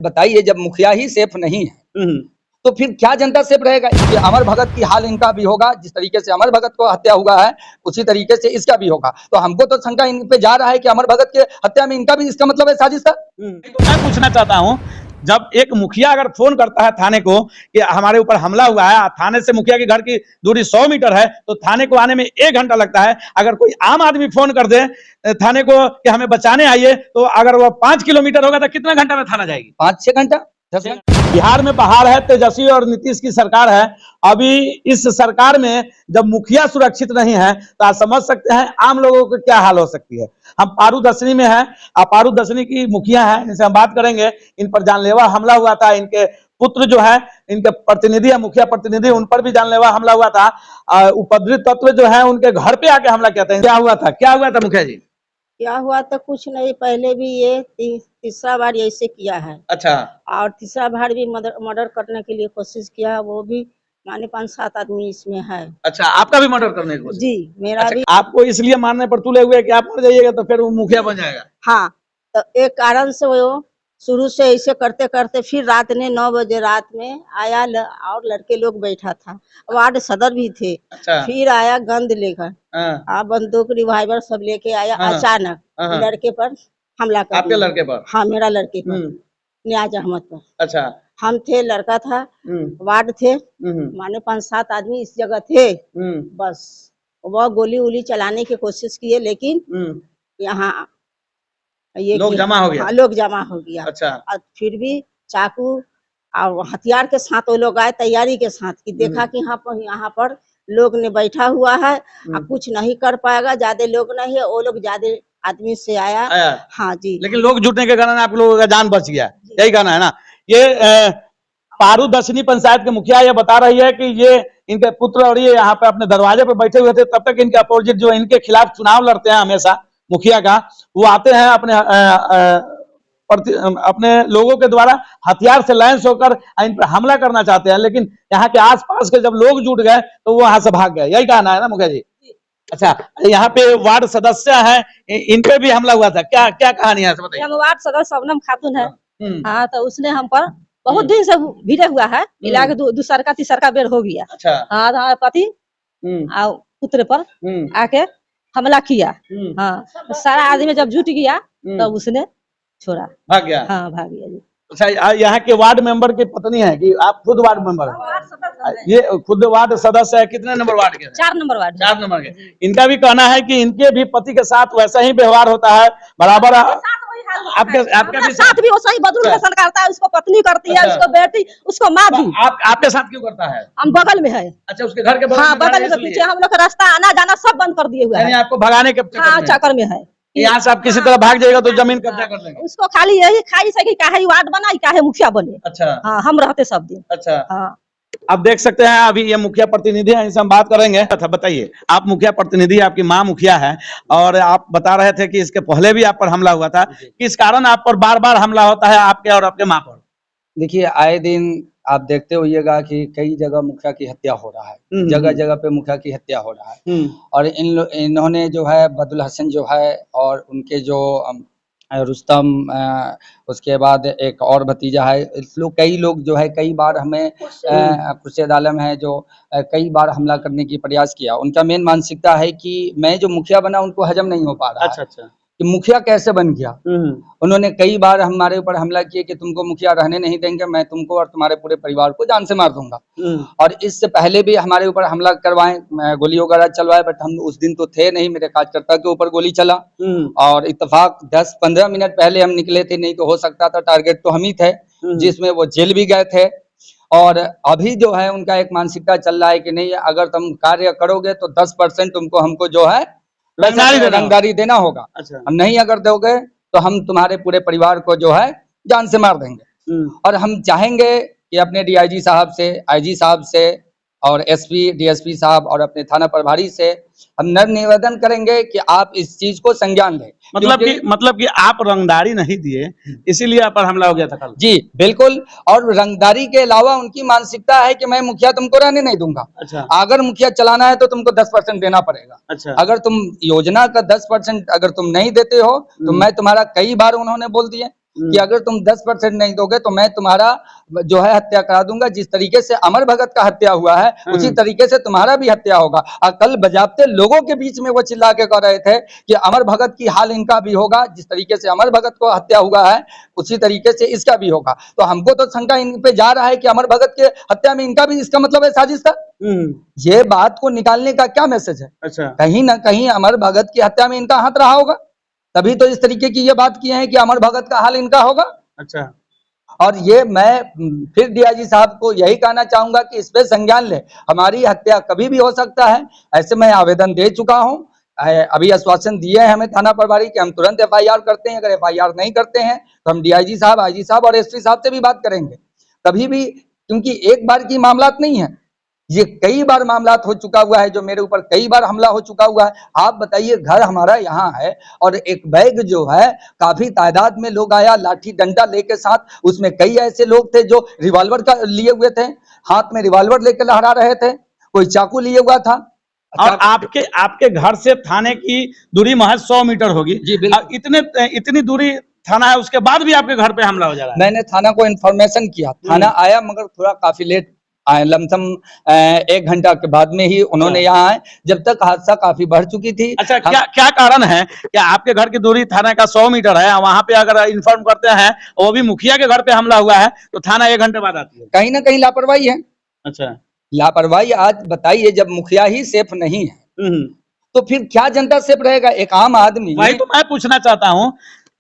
बताइए, जब मुखिया ही सेफ नहीं है तो फिर क्या जनता सेफ रहेगा। ये अमर भगत की हाल इनका भी होगा, जिस तरीके से अमर भगत को हत्या हुआ है उसी तरीके से इसका भी होगा। तो हमको तो शंका इन पे जा रहा है कि अमर भगत के हत्या में इनका भी इसका मतलब है साजिश था। तो मैं पूछना चाहता हूं, जब एक मुखिया अगर फोन करता है थाने को कि हमारे ऊपर हमला हुआ है, थाने से मुखिया के घर की दूरी 100 मीटर है, तो थाने को आने में 1 घंटा लगता है। अगर कोई आम आदमी फोन कर दे थाने को कि हमें बचाने आइए, तो अगर वो 5 किलोमीटर होगा तो कितना घंटा में थाना जाएगी? 5-6 घंटा, 10 घंटा। बिहार में बहार है, तेजस्वी और नीतीश की सरकार है। अभी इस सरकार में जब मुखिया सुरक्षित नहीं है तो आप समझ सकते हैं आम लोगों को क्या हाल हो सकती है। हम पारू दसनी में हैं, पारू दसनी की मुखिया हैं, इनसे हम बात करेंगे। इन पर जानलेवा हमला हुआ था, इनके पुत्र जो है, इनके प्रतिनिधि, मुखिया प्रतिनिधि, उन पर भी जानलेवा हमला हुआ था। उपद्रवी तत्व जो है उनके घर पे आके हमला किया था। क्या हुआ था, क्या हुआ था मुखिया जी? क्या हुआ तो कुछ नहीं, पहले भी ये तीसरा बार ऐसे किया है। अच्छा। और तीसरा बार भी मर्डर करने के लिए कोशिश किया, वो भी माने 5-7 आदमी इसमें है। अच्छा, आपका भी मर्डर करने की कोशिश? जी, मेरा अच्छा, भी। आपको इसलिए मारने पर तुले हुए कि आप मर जाइएगा तो फिर वो मुखिया बन जाएगा? हाँ, तो एक कारण से वो शुरू से ऐसे करते करते फिर रात ने 9 बजे रात में आया और लड़के लोग बैठा था, वार्ड सदर भी थे। अच्छा। फिर आया गंद लेकर, बंदूक रिवाल्वर सब लेके आया। अचानक लड़के पर हमला कर। आपके लड़के पर? हाँ, मेरा लड़के पर, नियाज अहमद पर। अच्छा। हम थे, लड़का था, वार्ड थे, माने 5-7 आदमी इस जगह थे। बस वह गोली उली चलाने की कोशिश किए, लेकिन यहाँ ये लोग जमा हो गया। हाँ, लोग जमा हो गया। अच्छा। और फिर भी चाकू और हथियार के साथ वो लोग आए, तैयारी के साथ, कि देखा कि यहाँ पर लोग ने बैठा हुआ है और कुछ नहीं कर पाएगा, ज्यादा लोग नहीं है, वो लोग ज्यादा आदमी से आया। हाँ जी, लेकिन लोग जुटने के कारण आप लोगों का जान बच गया, यही कहना है ना। ये पारू दसनी पंचायत के मुखिया ये बता रही है कि ये इनके पुत्र और ये यहाँ पे अपने दरवाजे पे बैठे हुए थे, तब तक इनके अपोजिट जो इनके खिलाफ चुनाव लड़ते हैं हमेशा मुखिया का, वो आते हैं अपने लोगों के द्वारा हथियार से लैंस होकर इन पर हमला करना चाहते हैं, लेकिन यहाँ के आसपास के जब लोग जुट गए तो वो यहाँ से भाग गए, यही कहना है ना मुखिया जी? अच्छा, यहाँ पे वार्ड सदस्य हैं, इन पे भी हमला हुआ था, क्या क्या कहानी है बताइए? हम वार्ड सदस्य शबनम खातून है। हाँ, तो उसने हम पर बहुत दिन से भिड़े हुआ है, मिला के दूसरा का तीसरा का बेर हो गया। अच्छा। हाँ, पति और पुत्र पर आके हमला किया। हाँ, सारा आदमी जब जुट गया तब उसने छोड़ा, भाग गया। हाँ, भाग गया जी। अच्छा, यहाँ के वार्ड मेंबर की पत्नी है कि आप खुद वार्ड मेंबर है? ये खुद वार्ड सदस्य है। कितने नंबर वार्ड के? 4 नंबर वार्ड। 4 नंबर के। इनका भी कहना है कि इनके भी पति के साथ वैसा ही व्यवहार होता है, बराबर। आपके भी साथ भी वैसा ही बदलू पसंद करता है, उसको पत्नी करती है, उसको बेटी, उसको माँ भी। आपके साथ क्यों करता है? हम बगल में है। अच्छा, उसके घर के बगल? हाँ, बगल में, पीछे हम लोग का रास्ता आना जाना सब बंद कर दिए हुए हैं। आपको भगाने के चक्कर में है। यहाँ से आप किसी तरह भाग जाएगा तो जमीन कब्जा कर लेंगे। उसको खाली यही खाई से कि काहे वार्ड बनाई, काहे मुखिया बने। अच्छा। हाँ, हम रहते सब दिन। अच्छा। हाँ, आप देख सकते हैं अभी ये मुखिया प्रतिनिधि है, इनसे हम बात करेंगे। अच्छा बताइए, आप मुखिया प्रतिनिधि, आपकी माँ मुखिया है और आप बता रहे थे कि इसके पहले भी आप पर हमला हुआ था, किस कारण आप पर बार बार हमला होता है आपके और आपके माँ पर? देखिए, आए दिन आप देखते होइएगा कि कई जगह मुखिया की हत्या हो रहा है, जगह जगह पे मुखिया की हत्या हो रहा है। और इन्होंने जो है बदुल हसन जो है और उनके जो रुस्तम, उसके बाद एक और भतीजा है, इस लोग कई लोग जो है कई बार हमें खुर्शीद आलम है जो कई बार हमला करने की प्रयास किया। उनका मेन मानसिकता है कि मैं जो मुखिया बना उनको हजम नहीं हो पा रहा। अच्छा अच्छा, कि मुखिया कैसे बन गया। उन्होंने कई बार हमारे ऊपर हमला किए कि तुमको मुखिया रहने नहीं देंगे, मैं तुमको और तुम्हारे पूरे परिवार को जान से मार दूंगा। और इससे पहले भी हमारे ऊपर हमला करवाए, गोली वगैरह चलवाए, बट हम उस दिन तो थे नहीं, मेरे कार्यकर्ता के ऊपर गोली चला। और इत्तेफाक 10-15 मिनट पहले हम निकले थे, नहीं तो हो सकता था, टारगेट तो हम ही थे, जिसमें वो जेल भी गए थे। और अभी जो है उनका एक मानसिकता चल रहा है कि नहीं, अगर तुम कार्य करोगे तो 10% तुमको हमको जो है रंगदारी देना होगा। अच्छा। नहीं अगर दोगे तो हम तुम्हारे पूरे परिवार को जो है जान से मार देंगे। और हम चाहेंगे कि अपने डीआईजी साहब से, आईजी साहब से और एसपी, डीएसपी साहब और अपने थाना प्रभारी से हम नर निवेदन करेंगे कि आप इस चीज को संज्ञान लें। मतलब कि आप रंगदारी नहीं दिए, इसीलिए आप पर हमला हो गया था कल? जी बिल्कुल। और रंगदारी के अलावा उनकी मानसिकता है कि मैं मुखिया तुमको रहने नहीं दूंगा। अच्छा। अगर मुखिया चलाना है तो तुमको 10% देना पड़ेगा। अच्छा। अगर तुम योजना का 10% अगर तुम नहीं देते हो तो मैं तुम्हारा, कई बार उन्होंने बोल दिए कि अगर तुम 10% नहीं दोगे तो मैं तुम्हारा जो है हत्या करा दूंगा। जिस तरीके से अमर भगत का हत्या हुआ है उसी तरीके से तुम्हारा भी हत्या होगा। और कल बजाबते लोगों के बीच में वो चिल्ला के कह रहे थे कि अमर भगत की हाल इनका भी होगा, जिस तरीके से अमर भगत को हत्या हुआ है उसी तरीके से इसका भी होगा। तो हमको तो शंका इन पे जा रहा है कि अमर भगत के हत्या में इनका भी, इसका मतलब है साजिश था। ये बात को निकालने का क्या मैसेज है? अच्छा, कहीं ना कहीं अमर भगत की हत्या में इनका हाथ रहा होगा, तभी तो इस तरीके की ये बात किए हैं कि अमर भगत का हाल इनका होगा। अच्छा। और ये मैं फिर डीआईजी साहब को यही कहना चाहूंगा कि इस पे संज्ञान ले। हमारी हत्या कभी भी हो सकता है, ऐसे मैं आवेदन दे चुका हूं। अभी आश्वासन दिए हैं हमें थाना प्रभारी कि हम तुरंत एफआईआर करते हैं। अगर एफआईआर नहीं करते हैं तो हम डीआईजी साहब, आईजी साहब और एसपी साहब से भी बात करेंगे। कभी भी, क्योंकि एक बार की मामलात नहीं है, ये कई बार मामलात हो चुका हुआ है, जो मेरे ऊपर कई बार हमला हो चुका हुआ है। आप बताइए, घर हमारा यहाँ है और एक बैग जो है काफी तादाद में लोग आया लाठी डंडा लेके साथ, उसमें कई ऐसे लोग थे जो रिवॉल्वर का लिए हुए थे, हाथ में रिवॉल्वर लेकर लहरा रहे थे, कोई चाकू लिए हुआ था। और आपके घर से थाने की दूरी महज 100 मीटर होगी। जी बिल्कुल। इतनी दूरी थाना है, उसके बाद भी आपके घर पे हमला हो जा रहा है। मैंने थाना को इन्फॉर्मेशन किया, थाना आया मगर थोड़ा काफी लेट आए, लमसम 1 घंटा के बाद में ही उन्होंने यहाँ आए, जब तक हादसा काफी बढ़ चुकी थी। अच्छा, क्या कारण है कि आपके घर की दूरी थाना का 100 मीटर है, वहां पे अगर इन्फॉर्म करते हैं वो भी मुखिया के घर पे हमला हुआ है तो थाना 1 घंटे बाद आती है? कहीं ना कहीं लापरवाही है। अच्छा, लापरवाही। आज बताइए, जब मुखिया ही सेफ नहीं है तो फिर क्या जनता सेफ रहेगा? एक आम आदमी। वही तो मैं पूछना चाहता हूँ,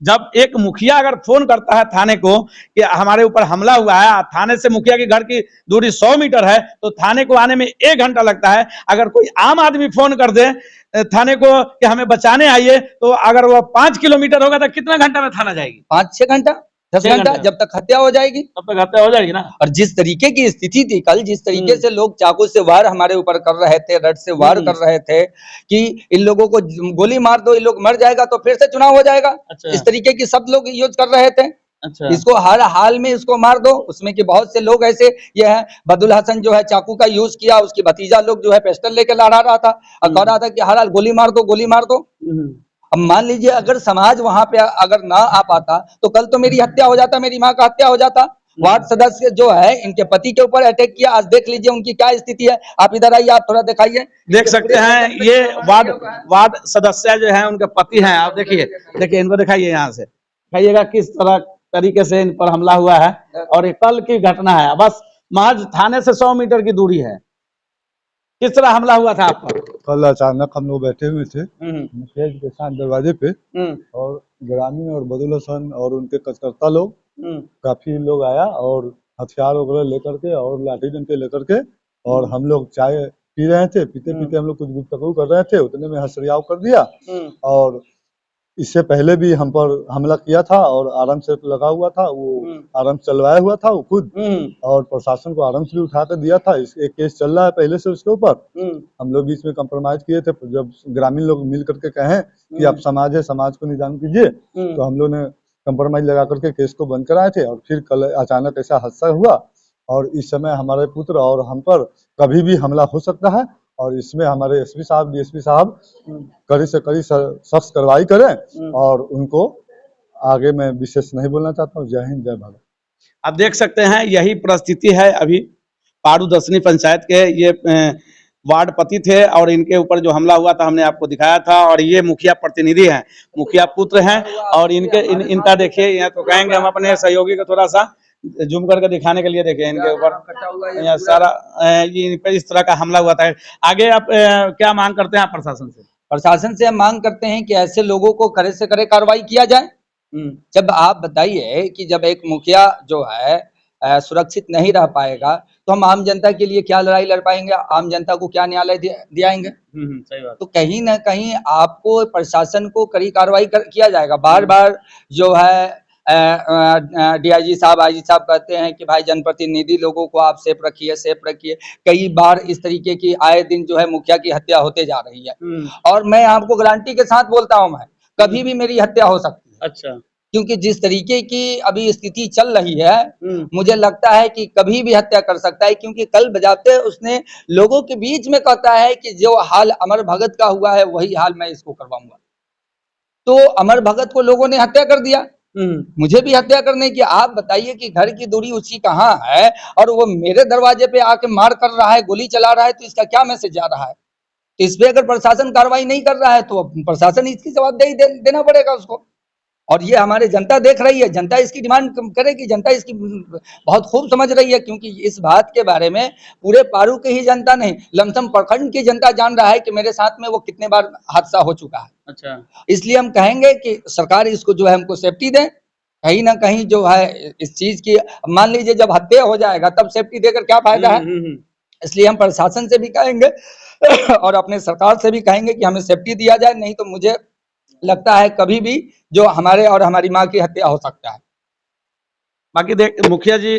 जब एक मुखिया अगर फोन करता है थाने को कि हमारे ऊपर हमला हुआ है, थाने से मुखिया के घर की दूरी 100 मीटर है, तो थाने को आने में 1 घंटा लगता है। अगर कोई आम आदमी फोन कर दे थाने को कि हमें बचाने आइए, तो अगर वो 5 किलोमीटर होगा तो कितना घंटा में थाना जाएगी? 5-6 घंटा, 10 घंटा, जब तक हत्या हो जाएगी तब तक हत्या हो जाएगी ना। और जिस तरीके की स्थिति थी कल, जिस तरीके से लोग चाकू से वार हमारे ऊपर कर रहे थे, रड से वार कर रहे थे कि इन लोगों को गोली मार दो, इन लोग मर जाएगा तो फिर से चुनाव हो जाएगा। अच्छा। इस तरीके की सब लोग यूज कर रहे थे। अच्छा। इसको हर हाल में इसको मार दो, उसमें कि बहुत से लोग ऐसे, ये है बदुल हसन जो है चाकू का यूज किया, उसकी भतीजा लोग जो है पिस्टल लेकर लड़ा रहा था और कह रहा था कि हर हाल गोली मार दो, गोली मार दो। अब मान लीजिए अगर समाज वहां पे अगर ना आ पाता तो कल तो मेरी हत्या हो जाता, मेरी माँ का हत्या हो जाता। वार्ड सदस्य जो है इनके पति के ऊपर अटैक किया, आज देख लीजिए उनकी क्या स्थिति है। आप इधर आइए, आप थोड़ा दिखाइए। देख सकते हैं ये वार्ड सदस्य जो है उनके पति हैं। आप देखिए इनको दिखाइए, यहाँ से दिखाइएगा किस तरह तरीके से इन पर हमला हुआ है। और ये कल की घटना है, बस महज थाने से 100 मीटर की दूरी है। किस तरह हमला हुआ था आप पर? कल अचानक हम लोग बैठे हुए थे मुखिया जी के साथ दरवाजे पे, और ग्रामीण और बदुल हसन और उनके कार्यकर्ता लोग, काफी लोग आया और हथियार वगैरह लेकर के और लाठी डंडे लेकर के, और हम लोग चाय पी रहे थे, पीते पीते हम लोग कुछ गुफ्तगू कर रहे थे, उतने में हंसरियाव कर दिया। और इससे पहले भी हम पर हमला किया था और आर्म्स लगा हुआ था, वो आर्म्स चलवाया हुआ था वो खुद, और प्रशासन को आर्म्स भी उठा कर दिया था। एक केस चल रहा है पहले से उसके ऊपर। हम लोग बीच में कंप्रोमाइज किए थे, जब ग्रामीण लोग मिल करके कहें कि आप समाज है, समाज को निदान कीजिए, तो हम लोग ने कंप्रोमाइज लगा करके केस को बंद कराए थे। और फिर कल अचानक ऐसा हादसा हुआ, और इस समय हमारे पुत्र और हम पर कभी भी हमला हो सकता है, और इसमें हमारे एसपी साहब, डीएसपी साहब कड़ी से कड़ी सख्त कार्रवाई करें। और उनको आगे मैं विशेष नहीं बोलना चाहता हूँ। जय हिंद, जय भारत। आप देख सकते हैं यही परिस्थिति है अभी पारू दसनी पंचायत के। ये वार्ड पति थे और इनके ऊपर जो हमला हुआ था हमने आपको दिखाया था। और ये मुखिया प्रतिनिधि हैं, मुखिया पुत्र हैं। और इनका देखिए, यहाँ तो कहेंगे हम अपने सहयोगी को थोड़ा सा जूम करके दिखाने के लिए, देखिए इनके ऊपर यहाँ सारा ये इस तरह का हमला हुआ था। आगे आप क्या मांग करते हैं आप प्रशासन से? प्रशासन से हम मांग करते हैं कि ऐसे लोगों को कड़े से कड़े कार्रवाई किया जाए। जब आप बताइए कि जब एक मुखिया जो है सुरक्षित नहीं रह पाएगा तो हम आम जनता के लिए क्या लड़ाई लड़ पाएंगे, आम जनता को क्या न्यायालय दिलाएंगे? सही बात। तो कहीं ना कहीं आपको प्रशासन को कड़ी कार्रवाई किया जाएगा। बार बार जो है डीआईजी साहब, आईजी साहब कहते हैं कि भाई जनप्रतिनिधि लोगों को आप सेफ रखिए, सेफ रखिए। कई बार इस तरीके की आए दिन जो है मुखिया की हत्या होते जा रही है, और मैं आपको गारंटी के साथ बोलता हूं, मैं कभी भी मेरी हत्या हो सकती है। अच्छा। क्योंकि जिस तरीके की अभी स्थिति चल रही है, मुझे लगता है कि कभी भी हत्या कर सकता है। क्योंकि कल बजाते उसने लोगों के बीच में कहता है कि जो हाल अमर भगत का हुआ है वही हाल मैं इसको करवाऊंगा। तो अमर भगत को लोगों ने हत्या कर दिया। मुझे भी हत्या करने की। आप बताइए कि घर की दूरी उसकी कहाँ है और वो मेरे दरवाजे पे आके मार कर रहा है, गोली चला रहा है, तो इसका क्या मैसेज जा रहा है? तो इस पे अगर प्रशासन कार्रवाई नहीं कर रहा है तो प्रशासन इसकी जवाबदेही देना पड़ेगा उसको। और ये हमारे जनता देख रही है, जनता इसकी डिमांड करेगी, जनता इसकी बहुत खूब समझ रही है, क्योंकि इस बात के बारे में पूरे पारू की ही जनता नहीं, लमसम प्रखंड की जनता जान रहा है कि मेरे साथ में वो कितने बार हादसा हो चुका है। अच्छा, इसलिए हम कहेंगे कि सरकार इसको जो है हमको सेफ्टी दे, कहीं ना कहीं जो है इस चीज की, मान लीजिए जब हत्या हो जाएगा तब सेफ्टी देकर क्या फायदा है। इसलिए हम प्रशासन से भी कहेंगे और अपने सरकार से भी कहेंगे कि हमें सेफ्टी दिया जाए, नहीं तो मुझे लगता है कभी भी जो हमारे और हमारी माँ की हत्या हो सकता है। बाकी देख मुखिया जी,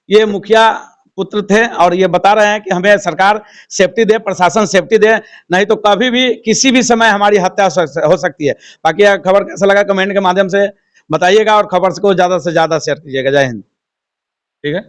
ये मुखिया पुत्र थे और ये बता रहे हैं कि हमें सरकार सेफ्टी दे, प्रशासन सेफ्टी दे, नहीं तो कभी भी किसी भी समय हमारी हत्या हो सकती है। बाकी यह खबर कैसा लगा कमेंट के माध्यम से बताइएगा और खबर को ज्यादा से ज्यादा शेयर कीजिएगा। जय हिंद। ठीक है।